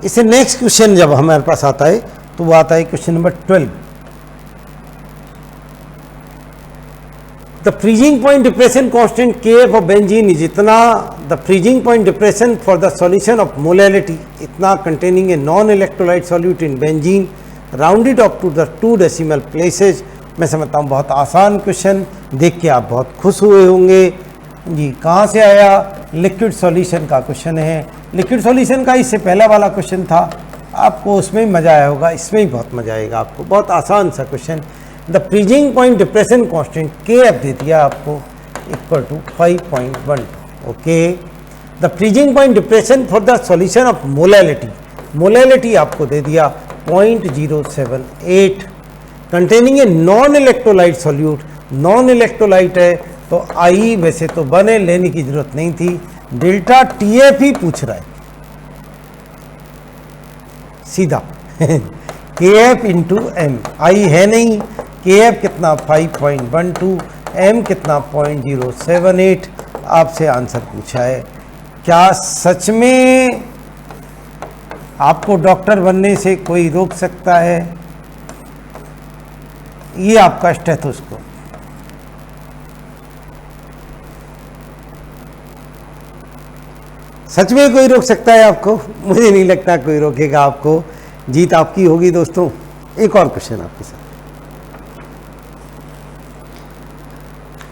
इससे next question जब हमारे पास आता है तो वो आता है question number 12। The freezing point depression constant Kf of benzene is इतना, the freezing point depression for the solution of molality इतना containing a non electrolyte solute in benzene rounded up to the 2 decimal places. मैं समझता हूँ बहुत आसान question, देख के आप बहुत खुश हुए होंगे जी। कहाँ से आया? लिक्विड सॉल्यूशन का क्वेश्चन है। लिक्विड सॉल्यूशन का इससे पहला वाला क्वेश्चन था, आपको उसमें मज़ा आया होगा, इसमें ही बहुत मज़ा आएगा आपको। बहुत आसान सा question. The freezing point depression constant Kf दे दिया आपको equal to 5.12। Okay, the freezing point depression for the solution of molality, molality आपको दे दिया 0.078 containing a non electrolyte solute. Non electrolyte है तो आई वैसे तो बने लेने की जरूरत नहीं थी, डेल्टा TF ही पूछ रहा है सीधा Kf इंटू एम, आई है नहीं। Kf कितना 5.12, m कितना 0.078, आपसे आंसर पूछा है। क्या सच में आपको डॉक्टर बनने से कोई रोक सकता है? ये आपका स्टेथोस्कोप। सच में कोई रोक सकता है आपको? मुझे नहीं लगता कोई रोकेगा आपको। जीत आपकी होगी दोस्तों। एक और क्वेश्चन आपके साथ,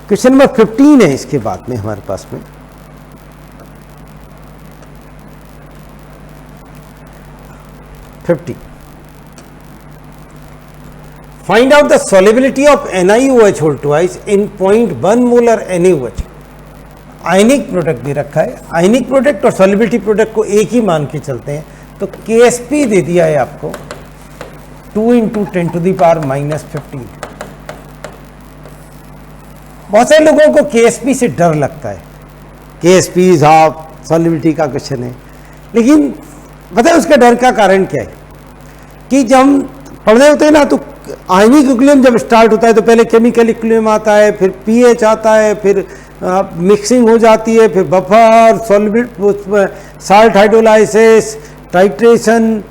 क्वेश्चन नंबर 15 है इसके बाद में हमारे पास में। Find out the solubility of NiOH whole twice in 0.1 molar NaOH। Ionic product दे रखा है, आयनिक प्रोडक्ट और सॉल्युबिलिटी प्रोडक्ट को एक ही मान के चलते हैं। तो Ksp दे दिया है आपको 2 × 10⁻⁻15। बहुत सारे लोगों को Ksp से डर लगता है, Ksp साहब सॉल्युबिलिटी का क्वेश्चन है, लेकिन पता है उसका डर का कारण क्या है? कि जब हम पढ़ रहे होते हैं ना तो आयनिक इक्विलिब्रियम जब स्टार्ट होता है तो पहले केमिकल इक्विलिब्रियम आता है, फिर pH आता है, फिर मिक्सिंग हो जाती है, फिर buffer, solubility, salt hydrolysis, titration,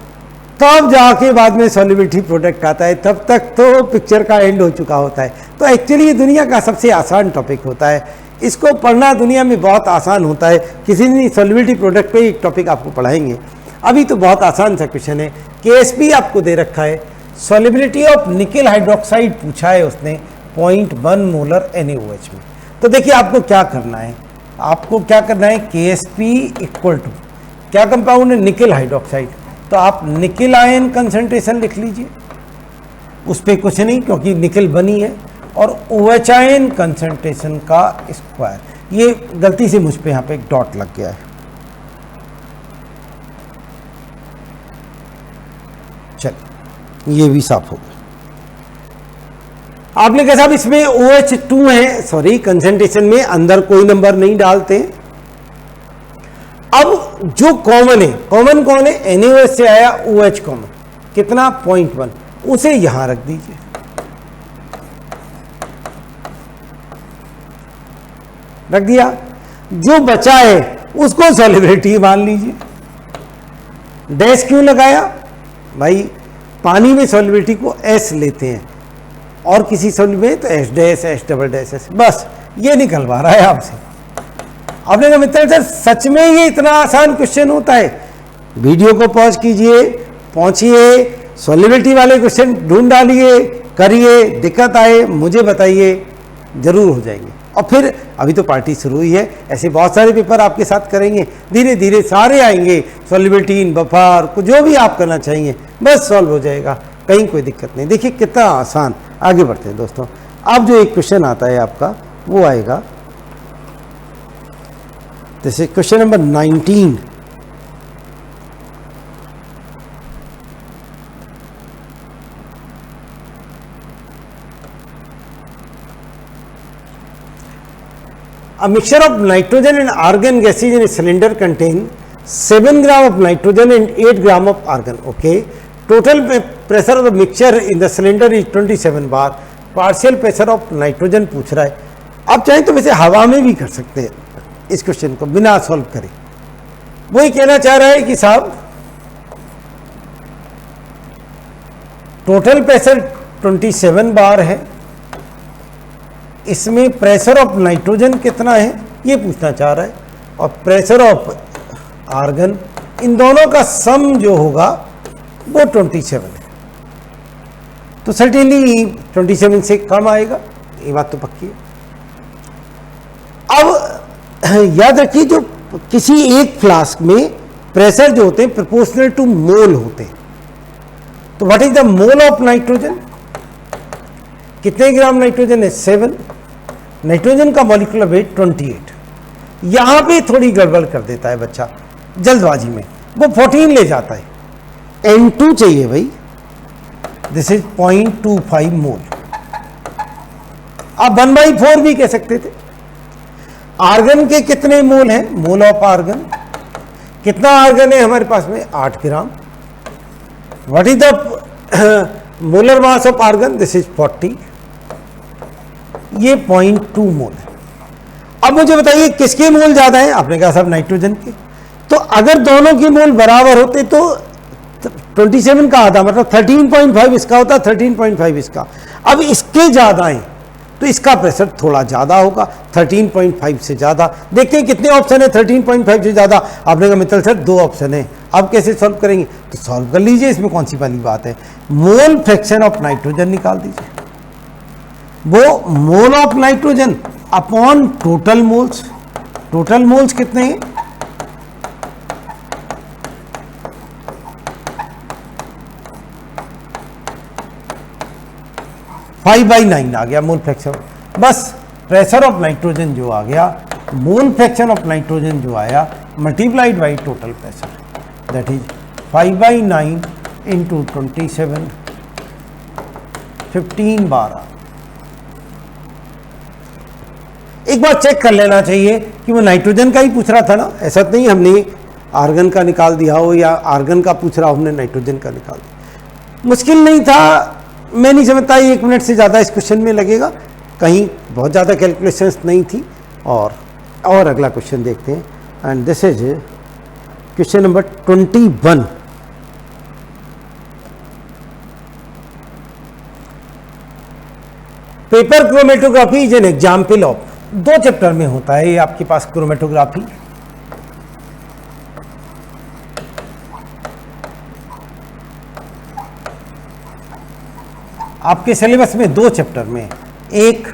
तब जाके बाद में सॉल्युबिलिटी प्रोडक्ट आता है। तब तक तो पिक्चर का एंड हो चुका होता है। तो एक्चुअली ये दुनिया का सबसे आसान टॉपिक होता है, इसको पढ़ना दुनिया में बहुत आसान होता है। किसी दिन सॉल्युबिलिटी प्रोडक्ट पे एक टॉपिक आपको पढ़ाएंगे। अभी तो बहुत आसान सा क्वेश्चन है। Ksp आपको दे रखा है, सॉल्युबिलिटी ऑफ निकेल हाइड्रोक्साइड पूछा है उसने 0.1 मोलर NaOH में। तो देखिए आपको क्या करना है, आपको क्या करना है, Ksp इक्वल टू क्या कंपाउंड है? Nickel hydroxide. तो आप निकेल आयन कंसंट्रेशन लिख लीजिए, उस पर कुछ नहीं क्योंकि निकेल बनी है, और OH आयन कंसंट्रेशन का स्क्वायर। ये गलती से मुझ पे यहाँ पे एक डॉट लग गया है, चल ये भी साफ हो गया। आपने कहा साहब इसमें OH2 है, सॉरी कंसंट्रेशन में अंदर कोई नंबर नहीं डालते। अब जो कॉमन है, कॉमन कौन है? NaOH से आया OH कॉमन, कितना 0.1, उसे यहां रख दीजिए। रख दिया, जो बचा है उसको सॉल्युबिलिटी मान लीजिए। डैश क्यों लगाया भाई? पानी में सॉल्युबिलिटी को S लेते हैं और किसी सॉल्यूट में तो S dash S double dash S, बस ये निकलवा रहा है आपसे। आपने कहा मित्र सर सच में ये इतना आसान क्वेश्चन होता है? वीडियो को पॉज कीजिए, पहुंचिए, सॉल्युबिलिटी वाले क्वेश्चन ढूंढ डालिए, करिए, दिक्कत आए मुझे बताइए, जरूर हो जाएंगे। और फिर अभी तो पार्टी शुरू हुई है, ऐसे बहुत सारे पेपर आपके साथ करेंगे, धीरे धीरे सारे आएंगे, सॉल्युबिलिटी इन बफर को जो भी आप करना चाहिए बस सॉल्व हो जाएगा, कहीं कोई दिक्कत नहीं। देखिए कितना आसान। आगे बढ़ते हैं दोस्तों। अब जो एक क्वेश्चन आता है आपका वो आएगा जैसे question number 19। A mixture of nitrogen and argon gases in a cylinder contain 7 gram of nitrogen and 8 gram of argon. Okay. Total pressure of the mixture in the cylinder is 27 bar. Partial pressure of nitrogen पूछ रहा है। आप चाहें तो वैसे हवा में भी कर सकते हैं इस क्वेश्चन को बिना सॉल्व करे। वही कहना चाह रहा है कि साहब टोटल प्रेशर 27 बार है, इसमें प्रेशर ऑफ नाइट्रोजन कितना है ये पूछना चाह रहा है, और प्रेशर ऑफ आर्गन, इन दोनों का सम जो होगा वो 27 है। तो सर्टेनली 27 से कम आएगा, ये बात तो पक्की है। अब याद रखिए, जो किसी एक फ्लास्क में प्रेशर जो होते हैं प्रोपोर्शनल टू मोल होते हैं। तो what is the mole of nitrogen, कितने ग्राम नाइट्रोजन है? 7। नाइट्रोजन का मॉलिक्यूलर वेट 28। यहां पे थोड़ी गड़बड़ कर देता है बच्चा जल्दबाजी में, वो 14 ले जाता है। N2 चाहिए भाई, दिस इज 0.25 मोल। आप 1/4 भी कह सकते थे। आर्गन के कितने मोल हैं? मोल ऑफ आर्गन, कितना आर्गन है हमारे पास में? 8 gram. What is the molar mass of argon? This is 40, ये 0.2 मोल है। अब मुझे बताइए किसके मोल ज्यादा है? आपने कहा साहब नाइट्रोजन के। तो अगर दोनों के मोल बराबर होते तो 27 का आधा, मतलब 13.5 इसका होता, 13.5 इसका। अब इसके ज्यादा हैं तो इसका प्रेशर थोड़ा ज्यादा होगा, 13.5 से ज्यादा। देखते हैं कितने ऑप्शन है 13.5 से ज्यादा। आपने कहा मित्तल सर 2 ऑप्शन है, अब कैसे सॉल्व करेंगे? तो सॉल्व कर लीजिए, इसमें कौन सी वाली बात है। मोल फ्रैक्शन ऑफ नाइट्रोजन निकाल दीजिए, वो mole of nitrogen upon total moles. Total moles कितने हैं? फाइव बाई 9 आ गया मोल फ्रैक्शन। बस प्रेशर ऑफ नाइट्रोजन जो आ गया, मोल फ्रैक्शन ऑफ नाइट्रोजन जो आया, multiplied by total pressure, that is 5/9 into 27, 15 बार। एक बार चेक कर लेना चाहिए कि वो नाइट्रोजन का ही पूछ रहा था ना, ऐसा तो नहीं हमने आर्गन का निकाल दिया हो या आर्गन का पूछ रहा हो हमने नाइट्रोजन का निकाल दिया। मुश्किल नहीं था, मैं नहीं समझता 1 मिनट से ज़्यादा इस क्वेश्चन में लगेगा, कहीं बहुत ज़्यादा कैलकुलेशंस नहीं थी। और अगला क्वेश्चन देखते हैं, and this is question number 21। Paper chromatography is an example of, 2 chapter में होता है ये आपके पास क्रोमेटोग्राफी। आपके सिलेबस में 2 चैप्टर में, एक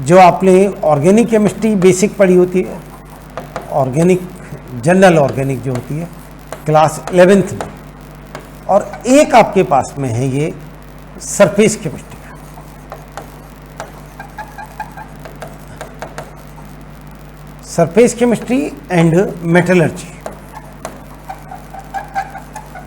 जो आपने ऑर्गेनिक केमिस्ट्री बेसिक पढ़ी होती है, ऑर्गेनिक जनरल ऑर्गेनिक जो होती है क्लास 11th में, और एक आपके पास में है ये surface chemistry, surface chemistry and metallurgy,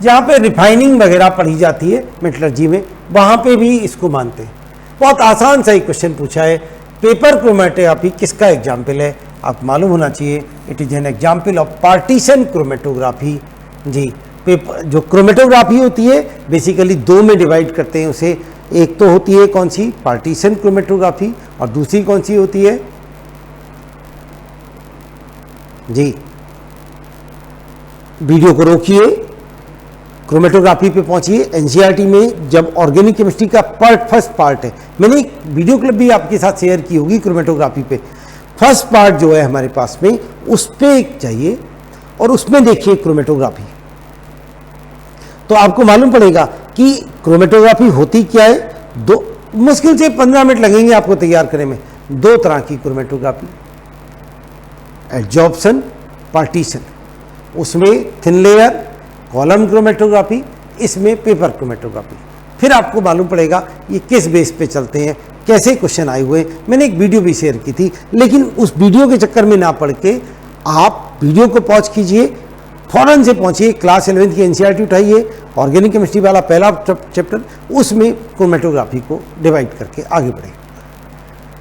जहाँ पे रिफाइनिंग वगैरह पढ़ी जाती है मेटलर्जी में, वहाँ पे भी इसको मानते हैं। बहुत आसान सा एक क्वेश्चन पूछा है, पेपर क्रोमेटोग्राफी किसका एग्जाम्पल है? आपको मालूम होना चाहिए, it is an example of partition chromatography. जी, पेपर जो क्रोमेटोग्राफी होती है बेसिकली 2 में डिवाइड करते हैं उसे। एक तो होती है कौन सी? पार्टीशन क्रोमेटोग्राफी, और दूसरी कौन सी होती है? जी, वीडियो को रोकिए, क्रोमेटोग्राफी पे पहुंचिए। एनसीईआरटी में जब ऑर्गेनिक केमिस्ट्री का फर्स्ट पार्ट है, मैंने एक वीडियो क्लिप भी आपके साथ शेयर की होगी क्रोमेटोग्राफी पे, फर्स्ट पार्ट जो है हमारे पास में उस पे चाहिए, और उसमें देखिए क्रोमेटोग्राफी। तो आपको मालूम पड़ेगा कि क्रोमेटोग्राफी होती क्या है। मुश्किल से 15 मिनट लगेंगे आपको तैयार करने में। 2 तरह की क्रोमेटोग्राफी, एडजॉर्प्शन, पार्टीशन, उसमें थिन लेयर कॉलम क्रोमेटोग्राफी, इसमें पेपर क्रोमेटोग्राफी। फिर आपको मालूम पड़ेगा ये किस बेस पे चलते हैं, कैसे क्वेश्चन आए हुए। मैंने एक वीडियो भी शेयर की थी, लेकिन उस वीडियो के चक्कर में ना पढ़ के आप वीडियो को पॉज कीजिए, फौरन से पहुंचिए, क्लास 11th की एनसीईआरटी उठाइए, ऑर्गेनिक केमिस्ट्री वाला पहला चैप्टर, उसमें क्रोमेटोग्राफी को डिवाइड करके आगे बढ़े।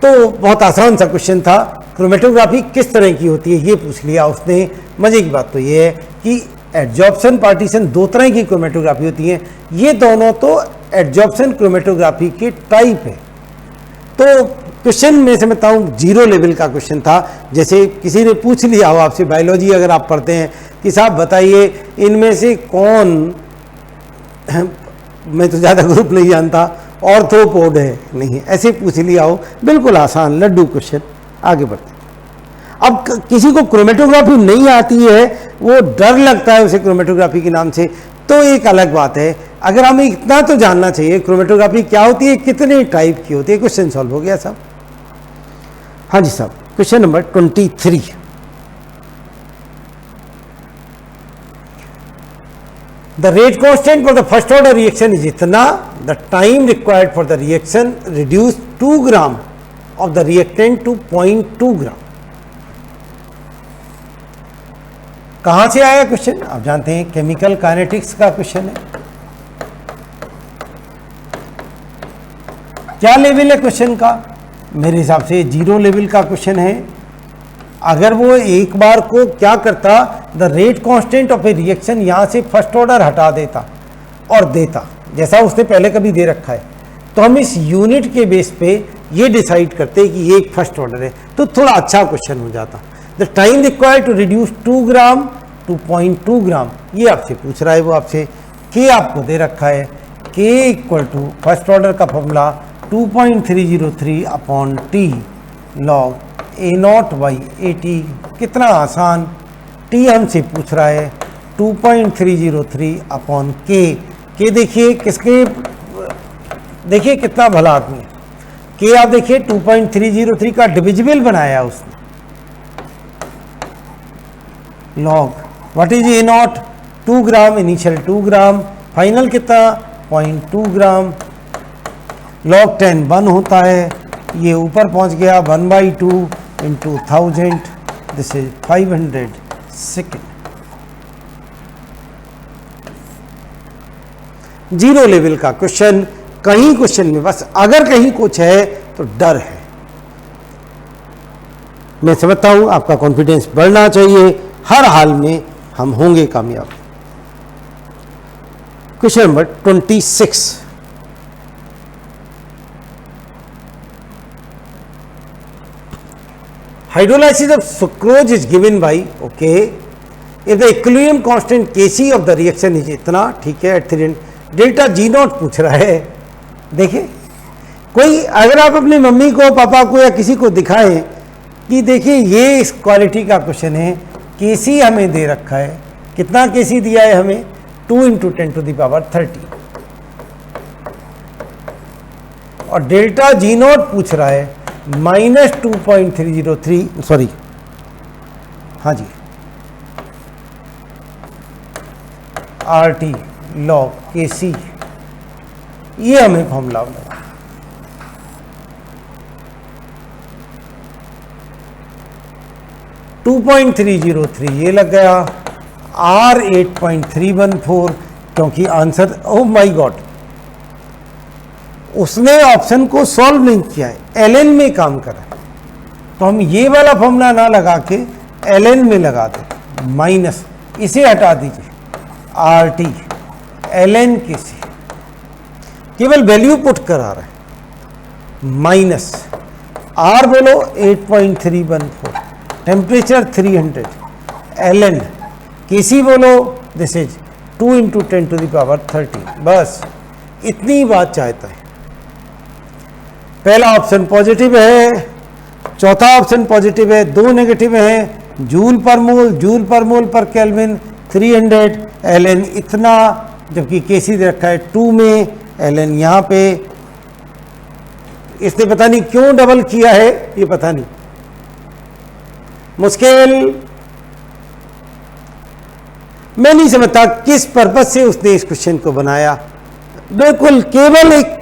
तो बहुत आसान सा क्वेश्चन था, क्रोमेटोग्राफी किस तरह की होती है ये पूछ लिया उसने। मजे की बात तो ये है कि एडजॉर्प्शन पार्टीशन 2 तरह की क्रोमेटोग्राफी होती है। ये दोनों तो एडजॉर्प्शन क्रोमेटोग्राफी के टाइप है। तो क्वेश्चन में समझता हूँ 0 लेवल का क्वेश्चन था। जैसे किसी ने पूछ लिया हो आपसे, बायोलॉजी अगर आप पढ़ते हैं, कि साहब बताइए इनमें से कौन मैं तो ज़्यादा ग्रुप नहीं जानता, ऑर्थोपोड है, नहीं, ऐसे पूछ लिया हो, बिल्कुल आसान लड्डू क्वेश्चन। आगे बढ़ते। अब किसी को क्रोमेटोग्राफी नहीं आती है, वो डर लगता है उसे क्रोमेटोग्राफी के नाम से, तो एक अलग बात है। अगर हमें इतना तो जानना चाहिए क्रोमेटोग्राफी क्या होती है, कितने टाइप की होती है। क्वेश्चन सॉल्व हो गया साहब। हाँ जी साहब, question number 23। The rate constant for the first order reaction is इतना, the time required for the reaction reduce 2 gram of the reactant to 0.2 gram। कहां से आया क्वेश्चन? आप जानते हैं केमिकल काइनेटिक्स का क्वेश्चन है। क्या लेवल है क्वेश्चन का? मेरे हिसाब से 0 लेवल का क्वेश्चन है। अगर वो एक बार को क्या करता, the rate constant of A reaction यहां से फर्स्ट ऑर्डर हटा देता और देता, जैसा उसने पहले कभी दे रखा है, तो हम इस यूनिट के बेस पे ये डिसाइड करते कि ये एक फर्स्ट ऑर्डर है, तो थोड़ा अच्छा क्वेश्चन हो जाता। The time required to reduce 2 gram to 0.2 gram, ये आपसे पूछ रहा है। वो आपसे के आपको दे रखा है, के इक्वल टू फर्स्ट ऑर्डर का formula 2.303 upon T log A0/AT। कितना आसान। टी हमसे पूछ रहा है 2.303 अपॉन के देखिए किसके, देखिए कितना भला आदमी है। के आप देखिए 2.303 का डिविजिबल बनाया उसने। Log what is A0? 2 gram, initial 2 gram, final कितना 0.2 ग्राम। लॉग 10 1 होता है, ये ऊपर पहुंच गया 1/2 into 1000, this is 500 second. 0 level का क्वेश्चन। कहीं क्वेश्चन में बस अगर कहीं कुछ है तो डर है। मैं समझता हूं आपका कॉन्फिडेंस बढ़ना चाहिए, हर हाल में हम होंगे कामयाब। Question number 26। Hydrolysis of sucrose is given by, okay, if the equilibrium constant Kc of the reaction is इतना, ठीक है, at 3 डेल्टा G0 पूछ रहा है। देखिए कोई अगर आप अपनी मम्मी को, पापा को या किसी को दिखाएं कि देखिए ये इस क्वालिटी का क्वेश्चन है, Kc हमें दे रखा है, कितना Kc दिया है हमें 2 × 10⁻30 और डेल्टा G0 पूछ रहा है -2.303, सॉरी, हाँ जी, RT लॉग Kc, ये हमें फॉर्मूला लगा। $2.303 ये लग गया, R 8.314, क्योंकि आंसर, ओह माय गॉड, उसने ऑप्शन को सॉल्व नहीं किया है, ln में काम करा है, तो हम ये वाला फॉर्मूला ना लगा के ln में लगा दें, माइनस, इसे हटा दीजिए, RT ln Kc, केवल वैल्यू पुट करा रहा है, माइनस R बोलो 8.314, टेम्परेचर 300, ln Kc बोलो दिस इज 2 × 10⁻30, बस इतनी बात चाहता है। पहला ऑप्शन पॉजिटिव है, चौथा ऑप्शन पॉजिटिव है, 2 नेगेटिव है, जूल पर मोल पर केल्विन 300, ln इतना, जबकि Kc दे रखा है 2 में, ln यहाँ पे, इसने पता नहीं क्यों डबल किया है, ये पता नहीं, मुश्किल, मैं नहीं समझता किस पर्पस से उसने इस क्वेश्चन को बनाया। बिल्कुल केवल एक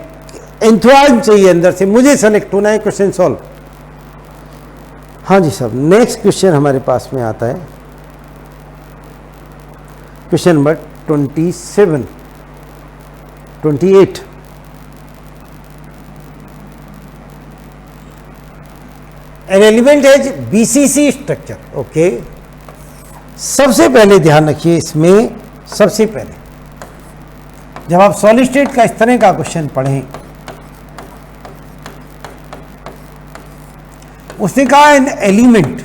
एंथुआज्म चाहिए अंदर से, मुझे सेलेक्ट होना है, क्वेश्चन सॉल्व। हाँ जी साहब, नेक्स्ट क्वेश्चन हमारे पास में आता है, question number 28। N element has BCC structure, okay. सबसे पहले ध्यान रखिए इसमें, सबसे पहले जब आप सॉलिड स्टेट का इस तरह का क्वेश्चन पढ़ें, उसने कहा एन एलिमेंट,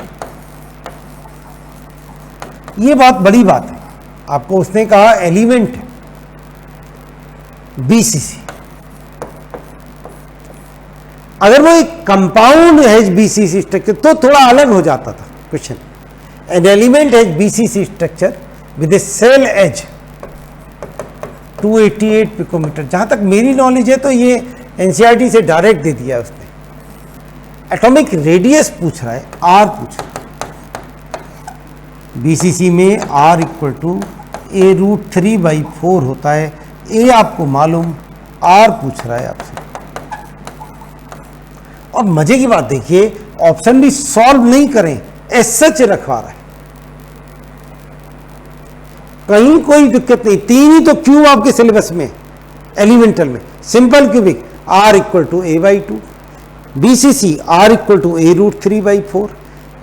ये बहुत बड़ी बात है, आपको उसने कहा एलिमेंट, BCC। अगर वो एक कंपाउंड हैज BCC स्ट्रक्चर तो थोड़ा अलग हो जाता था question. An element has BCC structure with a cell edge 288 picometre. जहां तक मेरी नॉलेज है तो ये एनसीईआरटी से डायरेक्ट दे दिया है उसने। एटॉमिक रेडियस पूछ रहा है, R पूछ रहा है। BCC में R इक्वल टू a√3/4 होता है। ए आपको मालूम, R पूछ रहा है आपसे। और मजे की बात देखिए, ऑप्शन भी सॉल्व नहीं करें, एज सच रखवा रहा है, कहीं कोई दिक्कत नहीं। 3 ही तो क्यूब आपके सिलेबस में, एलिमेंटल में, simple cubic R equal to a/2, BCC R equal to a√3/4,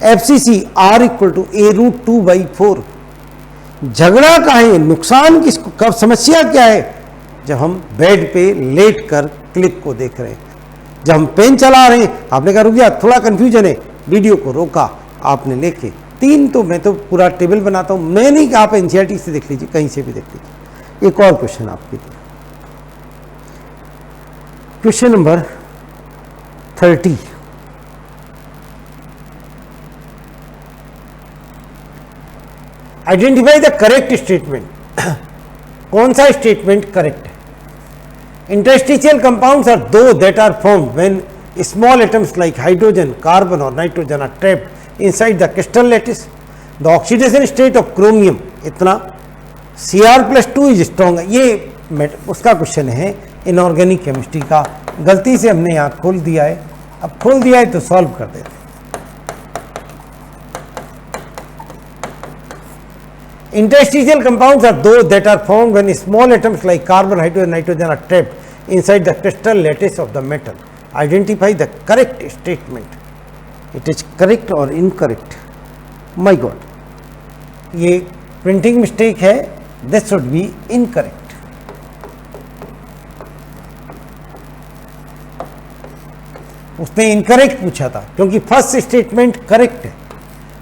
FCC R equal to a√2/4। झगड़ा कहाँ है, नुकसान किसको, कब, समस्या क्या है? जब हम बेड पे लेट कर क्लिक को देख रहे हैं, जब हम पेन चला रहे हैं, आपने कहा रुक गया, थोड़ा कंफ्यूजन है, वीडियो को रोका आपने लेके। 3 तो मैं तो पूरा टेबल बनाता हूं, मैं नहीं कि आप एनसीईआरटी से देख लीजिए, कहीं से भी देख लीजिए। एक और क्वेश्चन आपके लिए, question number 30। Identify the correct statement. कौन सा स्टेटमेंट करेक्ट है? Interstitial compounds are those that are formed when small atoms like hydrogen, carbon और nitrogen are trapped inside the crystal lattice. The oxidation state of chromium इतना, Cr+2 is strong. ये उसका question है inorganic chemistry का। गलती से हमने यहाँ खोल दिया है, अब खोल दिया है तो सॉल्व कर देते हैं। Interstitial compounds are those that are formed when small atoms like carbon, hydrogen, nitrogen are trapped inside the crystal lattice of the metal. Identify the correct statement. It is correct or incorrect? My God, ये printing mistake है. This should be incorrect. उसने incorrect पूछा था क्योंकि first statement correct है।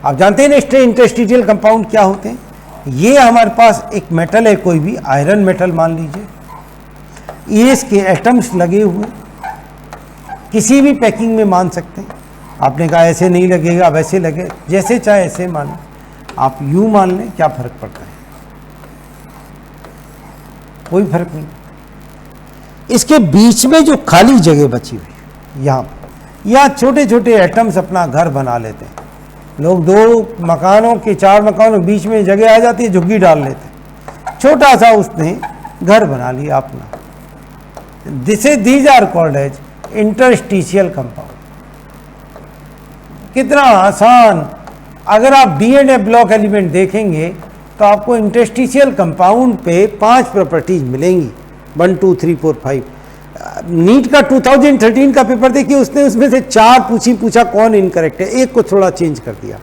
आप जानते हैं ना इंटरस्टिशियल कंपाउंड क्या होते हैं? ये हमारे पास एक मेटल है, कोई भी आयरन मेटल मान लीजिए, ये इसके एटम्स लगे हुए, किसी भी पैकिंग में मान सकते हैं। आपने कहा ऐसे नहीं लगेगा, वैसे लगे, जैसे चाहे ऐसे मान लें, आप यूं मान लें, क्या फर्क पड़ता है? कोई फर्क नहीं। इसके बीच में जो खाली जगह बची हुई, यहाँ छोटे छोटे एटम्स अपना घर बना लेते हैं लोग। 2 मकानों के 4 मकानों के बीच में जगह आ जाती है, झुग्गी डाल लेते हैं, छोटा सा उसने घर बना लिया अपना। These are called as interstitial compound. कितना आसान। अगर आप DNA ब्लॉक एलिमेंट देखेंगे तो आपको इंटरस्टिशियल कंपाउंड पे 5 प्रॉपर्टीज मिलेंगी, 1 2 3 4 5। नीट का 2013 का पेपर देखिए, उसने उसमें से 4 पूछा कौन इनकरेक्ट है, एक को थोड़ा चेंज कर दिया।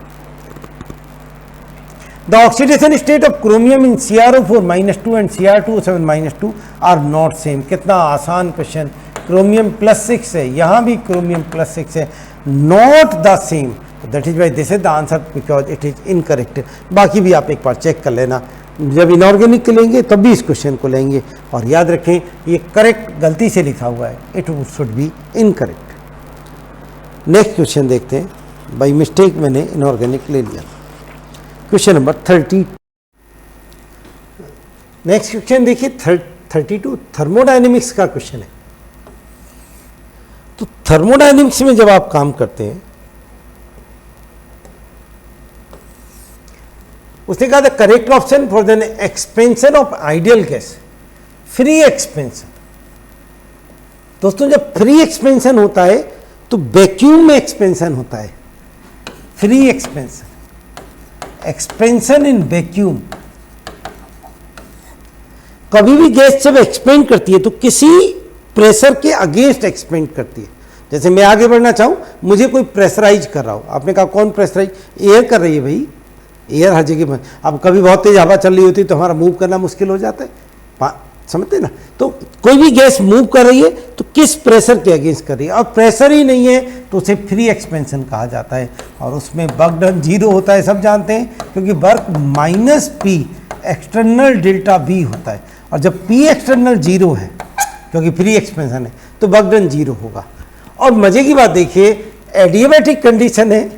The oxidation state of chromium in CrO4-2 and Cr2O7-2 are not same. कितना आसान क्वेश्चन। क्रोमियम +6 है, यहां भी क्रोमियम +6 है, not the same, that is why this is the answer because it is incorrect. बाकी भी आप एक बार चेक कर लेना, जब इनऑर्गेनिक के लेंगे तब भी इस क्वेश्चन को लेंगे। और याद रखें ये करेक्ट गलती से लिखा हुआ है, it should be incorrect. Next question देखते हैं, बाई मिस्टेक मैंने इनऑर्गेनिक ले लिया। Question number 30। नेक्स्ट क्वेश्चन देखिए 32, थर्मोडायनेमिक्स का क्वेश्चन है। तो थर्मोडायनेमिक्स में जब आप काम करते हैं, उसने कहा था correct option for the expansion of ideal gas, free expansion. दोस्तों जब फ्री एक्सपेंशन होता है तो वैक्यूम में एक्सपेंशन होता है। Free expansion, expansion in vacuum. कभी भी गैस जब एक्सपेंड करती है तो किसी प्रेशर के अगेंस्ट एक्सपेंड करती है। जैसे मैं आगे बढ़ना चाहूं, मुझे कोई प्रेशराइज कर रहा हो, आपने कहा कौन प्रेशराइज? एयर कर रही है भाई, एयर हर जगह। अब कभी बहुत तेज हवा चल रही होती है तो हमारा मूव करना मुश्किल हो जाता है, समझते ना? तो कोई भी गैस मूव कर रही है तो किस प्रेशर के अगेंस्ट कर रही है, और प्रेशर ही नहीं है तो उसे फ्री एक्सपेंशन कहा जाता है। और उसमें वर्क डन 0 होता है, सब जानते हैं, क्योंकि work -P external delta V होता है। और जब P एक्सटर्नल 0 है क्योंकि फ्री एक्सपेंशन है, तो वर्क डन 0 होगा। और मजे की बात देखिए, एडियाबैटिक कंडीशन है।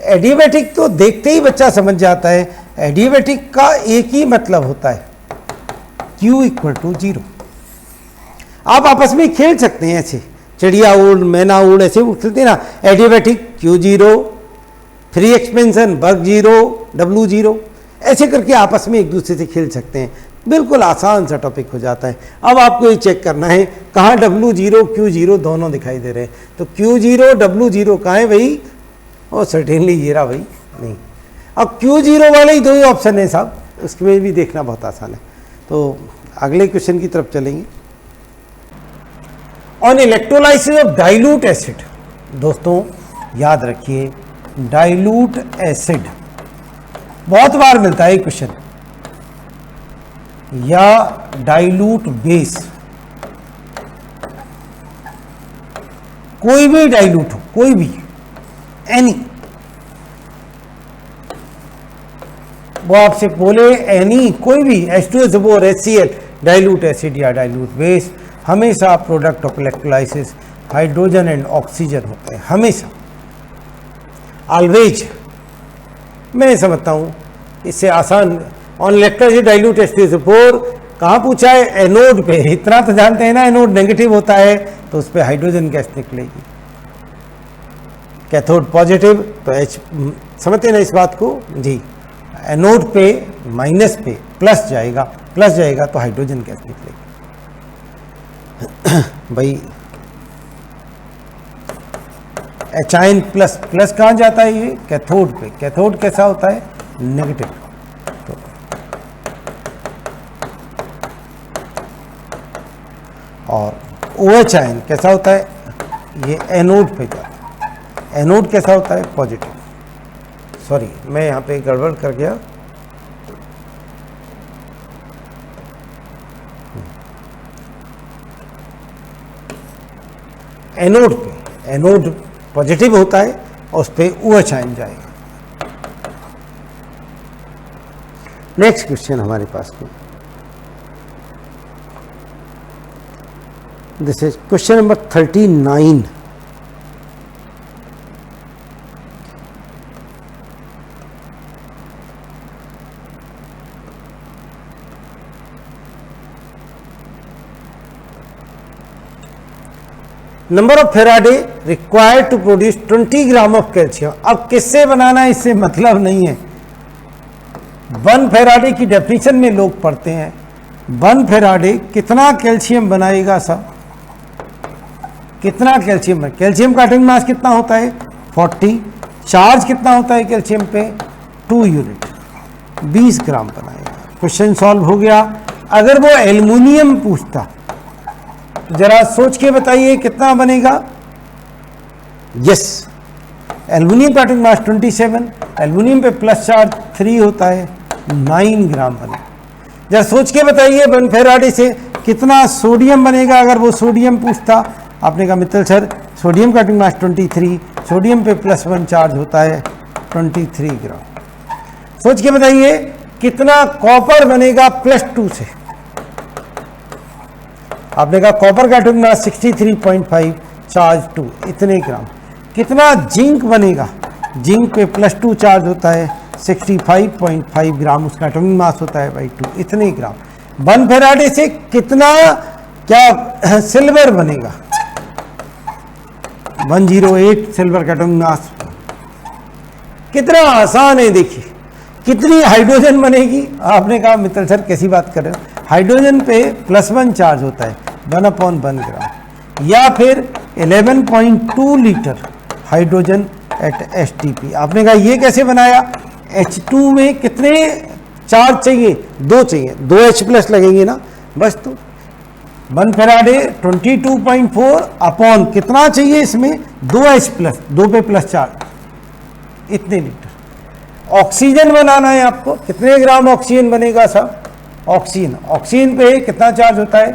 एडियाबैटिक तो देखते ही बच्चा समझ जाता है, एडियाबैटिक का एक ही मतलब होता है Q = 0। आप आपस में खेल सकते हैं, ऐसे चिड़िया उड़ मैना उड़ ऐसे खेलते हैं ना, adiabatic Q0, free expansion work 0, W 0, ऐसे करके आपस में एक दूसरे से खेल सकते हैं। बिल्कुल आसान सा टॉपिक हो जाता है। अब आपको ये चेक करना है कहाँ W0 Q0 दोनों दिखाई दे रहे हैं, तो Q0 W0 कहाँ है भाई? और सर्टेनली ये रहा भाई, नहीं। अब Q0 वाले ही 2 ही ऑप्शन है साहब, उसमें भी देखना बहुत आसान है। तो अगले क्वेश्चन की तरफ चलेंगे। On electrolysis of dilute acid, दोस्तों याद रखिए डाइल्यूट एसिड बहुत बार मिलता है क्वेश्चन, या डाइल्यूट बेस, कोई भी डाइल्यूट हो, कोई भी एनी, वो आपसे बोले एनी कोई भी H2SO4 HCl डाइल्यूट एसिड या डाइल्यूट बेस, हमेशा product of electrolysis hydrogen and oxygen होते हैं, हमेशा, ऑलवेज। मैं समझता हूँ इससे आसान, ऑन इलेक्ट्रोलाइसिस डाइल्यूट H2SO4 कहाँ पूछा है? एनोड पे। इतना तो जानते हैं ना, एनोड नेगेटिव होता है तो उस पर हाइड्रोजन गैस निकलेगी, कैथोड पॉजिटिव तो H, समझते हैं ना इस बात को जी। एनोड पे माइनस पे प्लस जाएगा तो हाइड्रोजन गैस निकलेगी। भाई एचाइन प्लस कहाँ जाता है? ये कैथोड पे। कैथोड कैसा होता है? नेगेटिव। तो और OH आयन कैसा होता है? ये एनोड पे जाता है। एनोड कैसा होता है? पॉजिटिव। सॉरी, मैं यहाँ पे गड़बड़ कर गया। एनोड पे, एनोड पॉजिटिव होता है और उस पर OH आयन जाएगा। नेक्स्ट क्वेश्चन हमारे पास में, this is question number 39। Number of Faraday required to produce 20 gram of calcium. अब किससे बनाना है इससे मतलब नहीं है। 1 फेराडे की डेफिनेशन में लोग पढ़ते हैं 1 फेराडे कितना कैल्शियम बनाएगा साहब? कितना कैल्शियम? कैल्शियम का एटॉमिक मास कितना होता है? 40। चार्ज कितना होता है कैल्शियम पे? 2 यूनिट, 20 ग्राम बनाएगा। क्वेश्चन सॉल्व हो गया। अगर वो एल्युमिनियम पूछता, जरा सोच के बताइए कितना बनेगा? यस, एल्युमिनियम का एटॉमिक मास 27, एल्युमिनियम पे प्लस चार्ज 3 होता है, 9 ग्राम बनेगा। जरा सोच के बताइए 1 फेराडे से कितना सोडियम बनेगा? अगर वो सोडियम पूछता, आपने कहा मित्तल सर सोडियम का एटॉमिक मास 23, सोडियम पे +1 चार्ज होता है 23 ग्राम। सोच के बताइए कितना कॉपर बनेगा +2 से? आपने कहा कॉपर का एटॉमिक मास 63.5, चार्ज 2, इतने ग्राम। कितना जिंक बनेगा? जिंक पे +2 चार्ज होता है, 65.5 ग्राम उसका एटॉमिक मास होता है भाई 2, इतने ग्राम। 1 फेराडे से कितना क्या सिल्वर बनेगा? 108 सिल्वर का एटॉमिक मास। कितना आसान है देखिए। कितनी हाइड्रोजन बनेगी? आपने कहा मित्तल सर कैसी बात कर रहे हो? हाइड्रोजन पे +1 चार्ज होता है, 1/1 ग्राम, या फिर 11.2 लीटर हाइड्रोजन एट STP। आपने कहा ये कैसे बनाया? H2 में कितने चार्ज चाहिए? 2 चाहिए, 2 H+ लगेंगे ना बस। तो 1 फेराडे 22.4 अपॉन कितना चाहिए इसमें? 2 H+, 2 पे प्लस चार्ज, इतने लीटर। ऑक्सीजन बनाना है आपको, कितने ग्राम ऑक्सीजन बनेगा साहब? ऑक्सीजन पे कितना चार्ज होता है?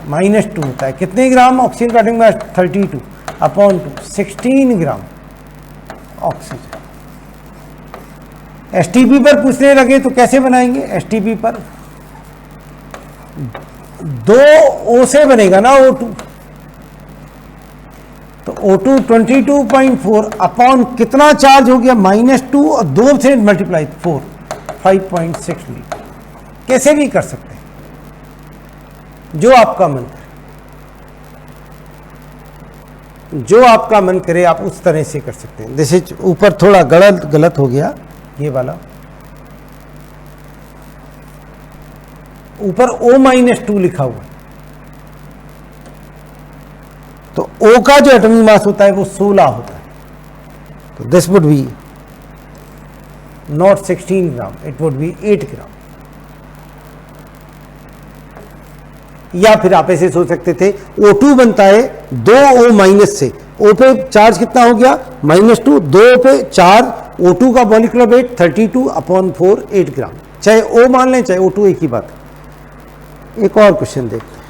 -2 होता है। कितने ग्राम ऑक्सीजन का atomic mass? 32 upon 2, 16 gram oxygen. STP पर पूछने लगे तो कैसे बनाएंगे? STP पर दो O से बनेगा ना O2, तो O2 22.4 अपॉन कितना चार्ज हो गया -2 और 2 से मल्टीप्लाई 4, 5.6 लीटर। कैसे भी कर सकते हैं, जो आपका मन करे, जो आपका मन करे आप उस तरह से कर सकते हैं। जैसे ऊपर थोड़ा गलत हो गया, ये वाला ऊपर O-2 लिखा हुआ, तो O का जो एटॉमिक मास होता है वो 16 होता है, तो this would be not 16 gram, it would be 8 ग्राम। या फिर आप ऐसे सोच सकते थे O2 बनता है 2 O- से, O पे चार्ज कितना हो गया -2, 2 पे 4, O2 का मॉलिक्यूलर वेट 32/4, 8 ग्राम। चाहे O मान लें चाहे O2, एक ही बात है। एक और क्वेश्चन देखते हैं,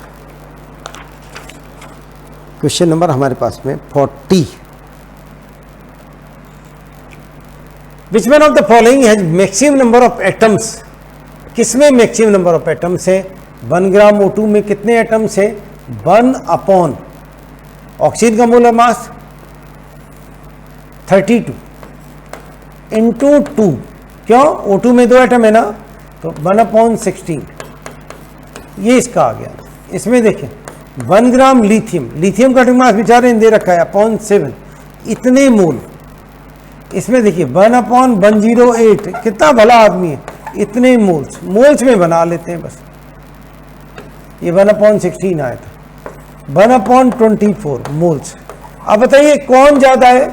क्वेश्चन नंबर हमारे पास में 40। Which one of the following has maximum number of atoms? किसमें मैक्सिमम नंबर ऑफ एटम्स है? 1 ग्राम O2 में कितने एटम्स है? 1 अपॉन ऑक्सीजन का मोलर मास 32 इंटू 2, क्यों O2 में 2 एटम है ना, तो 1/16, ये इसका आ गया। इसमें देखें 1 ग्राम लिथियम का एटॉमिक मास बेचारे ने दे रखा है (7), इतने मोल। इसमें देखिए 1/108, कितना भला आदमी है, इतने मोल्स में बना लेते हैं बस। ये 1/16 आया था, 1/24 मोल्स। अब बताइए कौन ज्यादा है?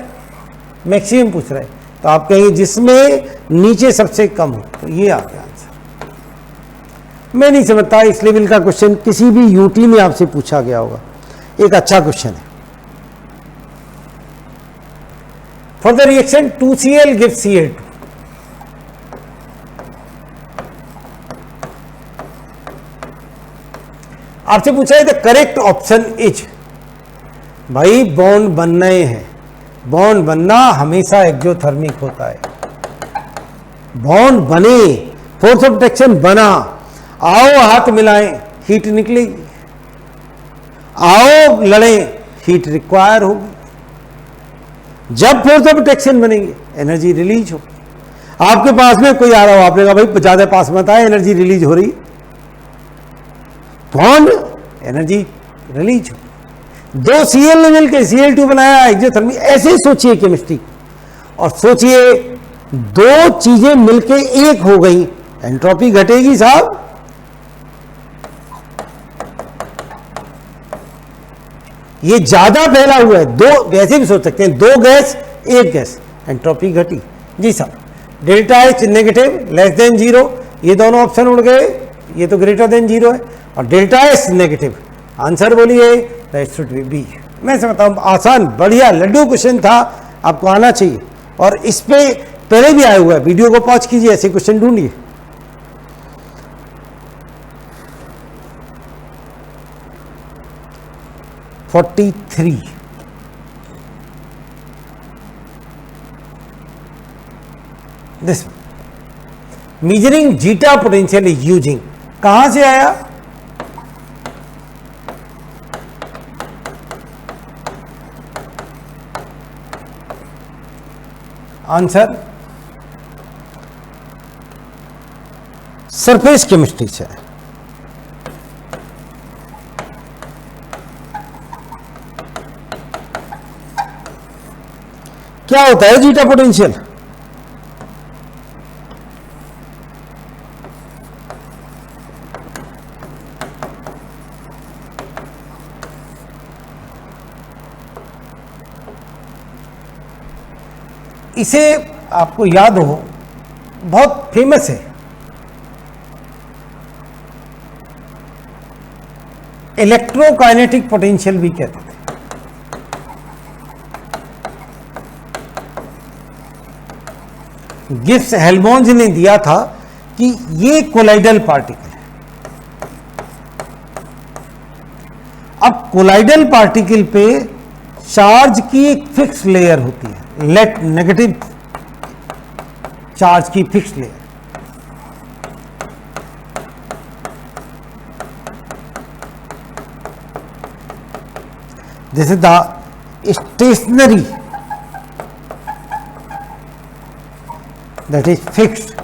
मैक्सिमम पूछ रहा है, तो आप कहेंगे जिसमें नीचे सबसे कम हो, तो ये आ गया आंसर। मैं नहीं समझता इस लेवल का क्वेश्चन किसी भी यूटी में आपसे पूछा गया होगा। एक अच्छा क्वेश्चन है। For the reaction 2Cl gives Cl2, आपसे पूछा है द करेक्ट ऑप्शन इज। भाई बॉन्ड बनने हैं, बॉन्ड बनना हमेशा एक्सोथर्मिक होता है। बॉन्ड बने, फोर्स ऑफ अट्रैक्शन बना, आओ हाथ मिलाएं, हीट निकलेगी, आओ लड़ें, हीट रिक्वायर होगी। जब फोर्स ऑफ अट्रैक्शन बनेंगे एनर्जी रिलीज होगी। आपके पास में कोई आ रहा हो, आपने कहा भाई ज्यादा पास मत आए, एनर्जी रिलीज हो रही, बॉन्ड एनर्जी रिलीज हो। 2 Cl ने मिलकर Cl2 बनाया, एक्सोथर्मी। ऐसे सोचिए केमिस्ट्री, और सोचिए 2 चीजें मिलकर एक हो गई, एंट्रोपी घटेगी साहब। ये ज्यादा फैला हुआ है, 2 वैसे भी सोच सकते हैं, 2 गैस 1 गैस, एंट्रोपी घटी जी साहब। Delta H negative less than 0, ये दोनों ऑप्शन उड़ गए, ये तो ग्रेटर देन 0 है, और डेल्टा S नेगेटिव। आंसर बोलिए, दैट शुड बी बी। मैं समझता हूं आसान बढ़िया लड्डू क्वेश्चन था, आपको आना चाहिए, और इस पे पहले भी आया हुआ है। वीडियो को पॉज कीजिए, ऐसे क्वेश्चन ढूंढिए। (43) this measuring zeta potential is using, कहां से आया? आंसर सरफेस केमिस्ट्री से है। क्या होता है जीटा पोटेंशियल? इसे आपको याद हो, बहुत फेमस है, इलेक्ट्रोकाइनेटिक पोटेंशियल भी कहते थे। गिब्स हेल्महोल्ट्ज ने दिया था कि ये कोलाइडल पार्टिकल है। अब कोलाइडल पार्टिकल पे चार्ज की एक फिक्स लेयर होती है, नेगेटिव चार्ज की fix layer. This is the stationary that is fixed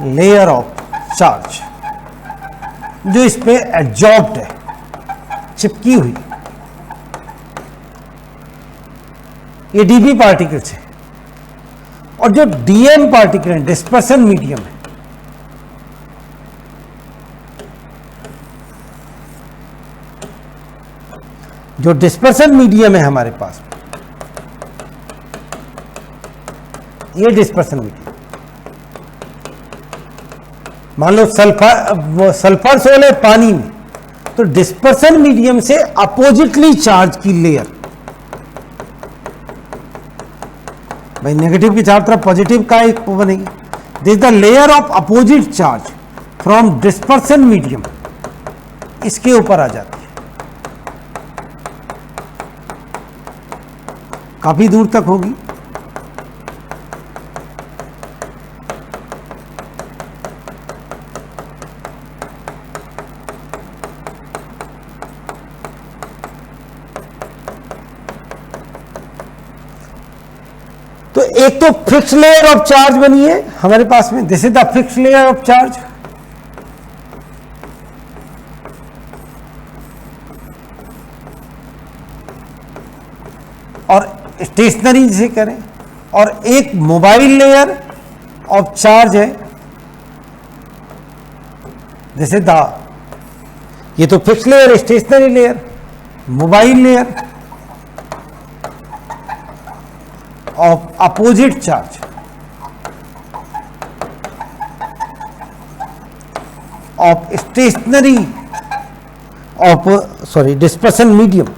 layer of charge, जो इस पे एडजॉर्ब्ड है, चिपकी हुई। ये डीबी पार्टिकल्स है, और जो डीएम पार्टिकल है, डिस्पर्सन मीडियम है, जो डिस्पर्सन मीडियम है हमारे पास, ये डिस्पर्सन मीडियम, मान लो सल्फर सोल है पानी में, तो डिस्पर्सन मीडियम से अपोजिटली चार्ज की लेयर, भाई नेगेटिव की चारों तरफ पॉजिटिव का एक बनेगी, this the layer of opposite charge from dispersion medium, इसके ऊपर आ जाती है, काफी दूर तक होगी। तो एक तो फिक्स लेयर ऑफ चार्ज बनी है हमारे पास में, this is the fix layer of charge, और स्टेशनरी जिसे करें, और एक मोबाइल लेयर ऑफ चार्ज है, दिस इज द, ये तो fix layer, stationary layer, mobile layer of opposite charge of stationary of dispersion medium,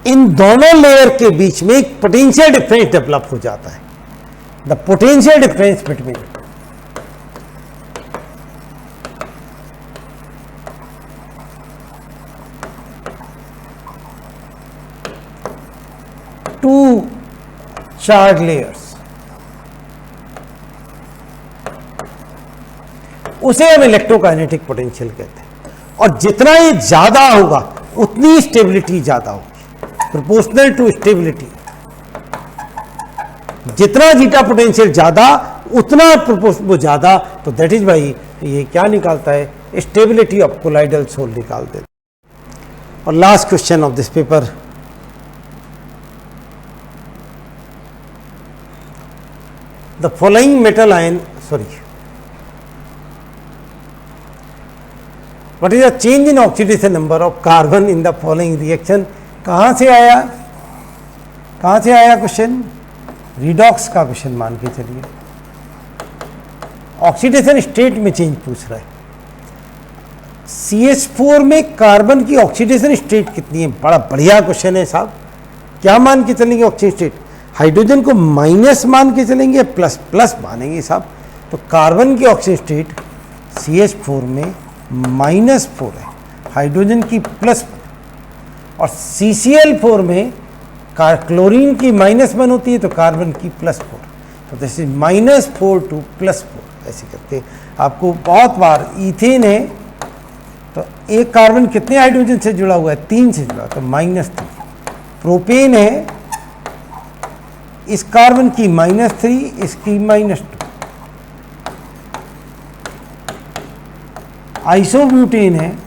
इन दोनों लेयर के बीच में एक पोटेंशियल डिफरेंस डेवलप हो जाता है, the potential difference between two charge layers, उसे हम इलेक्ट्रोकाइनेटिक पोटेंशियल कहते हैं, और जितना ये ज्यादा होगा उतनी स्टेबिलिटी ज्यादा होगी, प्रोपोर्शनल टू स्टेबिलिटी, जितना जीटा पोटेंशियल ज्यादा उतना वो ज्यादा, तो दैट इज वाई ये क्या निकालता है, स्टेबिलिटी ऑफ कोलाइडल सोल निकाल देता है। और last question of this paper, the following metal ion, what is the change in oxidation number of carbon in the following reaction. कहाँ से आया क्वेश्चन, रिडॉक्स का क्वेश्चन मान के चलिए, ऑक्सीडेशन स्टेट में चेंज पूछ रहा है। CH4 में कार्बन की ऑक्सीडेशन स्टेट कितनी है, बड़ा बढ़िया क्वेश्चन है साहब। क्या मान के चलेंगे ऑक्सीडेशन स्टेट, हाइड्रोजन को माइनस मान के चलेंगे, प्लस प्लस मानेंगे साहब। तो कार्बन की ऑक्सीजन स्टेट CH4 में -4 है, हाइड्रोजन की +4, और CCl4 में क्लोरीन की -1 होती है तो कार्बन की +4, तो दिस इज -4 to +4 ऐसे करते हैं। आपको बहुत बार इथेन है तो एक कार्बन कितने हाइड्रोजन से जुड़ा हुआ है, 3 से जुड़ा, तो -3। प्रोपेन है, इस कार्बन की -3, इसकी -2। आइसोब्यूटेन है,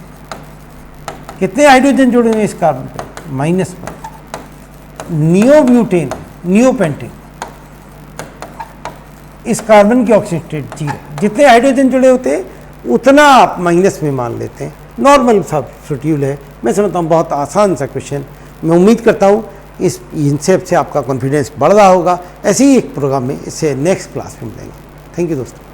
कितने हाइड्रोजन जुड़े हुए हैं इस कार्बन पे, -1। नियोब्यूटेन, नियोपेंटेन, इस कार्बन की ऑक्सीजन स्टेट 0। जितने हाइड्रोजन जुड़े होते हैं उतना आप माइनस में मान लेते हैं, नॉर्मल सब शेड्यूल है। मैं समझता हूँ बहुत आसान सा क्वेश्चन। मैं उम्मीद करता हूँ इनसे आपका कॉन्फिडेंस बढ़ रहा होगा। ऐसे ही एक प्रोग्राम में इससे नेक्स्ट क्लास में मिलेंगे। थैंक यू दोस्तों।